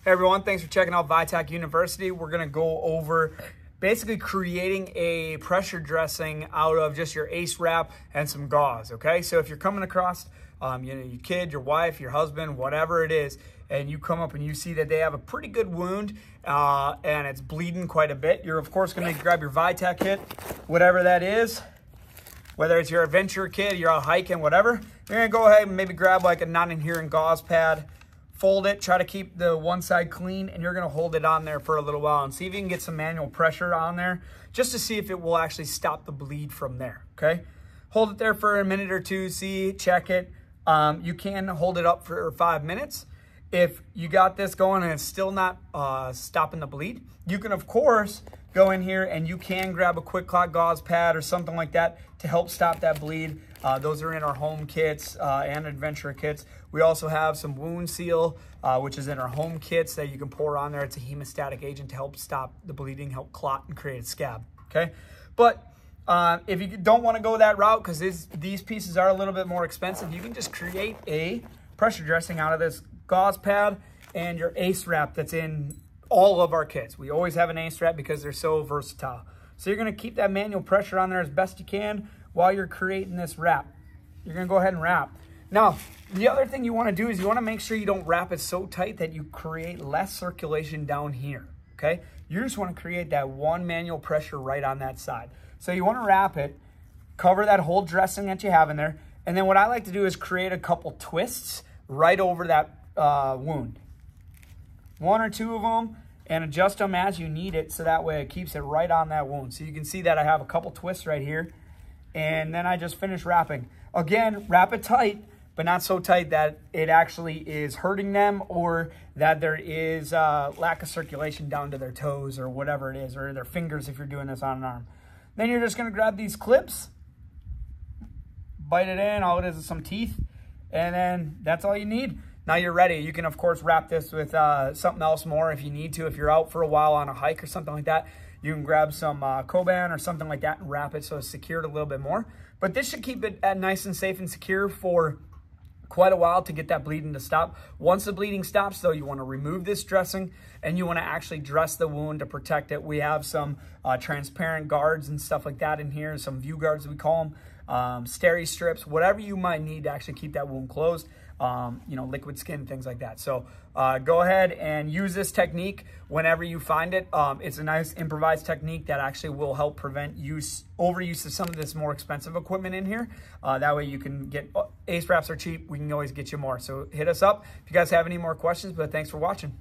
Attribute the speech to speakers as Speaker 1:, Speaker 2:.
Speaker 1: Hey everyone, thanks for checking out Vitak University. We're going to go over basically creating a pressure dressing out of just your ACE wrap and some gauze, okay? So if you're coming across your kid, your wife, your husband, whatever it is, and you come up and you see that they have a pretty good wound and it's bleeding quite a bit, you're of course going to grab your Vitak kit, whatever that is, whether it's your adventure kit, you're out hiking, whatever. You're going to go ahead and maybe grab like a non-adherent gauze pad, fold it, try to keep the one side clean, and you're going to hold it on there for a little while and see if you can get some manual pressure on there just to see if it will actually stop the bleed from there, okay? Hold it there for a minute or two, see, check it. You can hold it up for 5 minutes. If you got this going and it's still not stopping the bleed, you can, of course, go in here and you can grab a quick clot gauze pad or something like that to help stop that bleed. Those are in our home kits and adventure kits. We also have some wound seal, which is in our home kits that you can pour on there. It's a hemostatic agent to help stop the bleeding, help clot, and create a scab, okay? But if you don't want to go that route, because these pieces are a little bit more expensive, you can just create a pressure dressing out of this gauze pad and your ACE wrap that's in all of our kits. We always have an ACE wrap because they're so versatile. So you're going to keep that manual pressure on there as best you can while you're creating this wrap. You're going to go ahead and wrap. Now, the other thing you want to do is you want to make sure you don't wrap it so tight that you create less circulation down here, okay? You just want to create that one manual pressure right on that side. So you want to wrap it, cover that whole dressing that you have in there, and then what I like to do is create a couple twists right over that wound. One or two of them, and adjust them as you need it so that way it keeps it right on that wound. So you can see that I have a couple twists right here, and then I just finish wrapping. Again, wrap it tight, but not so tight that it actually is hurting them or that there is lack of circulation down to their toes or whatever it is, or their fingers if you're doing this on an arm. Then you're just gonna grab these clips, bite it in, all it is some teeth, and then that's all you need. Now you're ready. You can, of course, wrap this with something else more if you need to. If you're out for a while on a hike or something like that, you can grab some Coban or something like that and wrap it so it's secured a little bit more. But this should keep it nice and safe and secure for quite a while to get that bleeding to stop. Once the bleeding stops, though, you want to remove this dressing and you want to actually dress the wound to protect it. We have some transparent guards and stuff like that in here, some view guards we call them, steri strips, whatever you might need to actually keep that wound closed. Liquid skin, things like that. So go ahead and use this technique whenever you find it. It's a nice improvised technique that actually will help prevent overuse of some of this more expensive equipment in here. That way you can get, ACE wraps are cheap. We can always get you more. So hit us up if you guys have any more questions, but thanks for watching.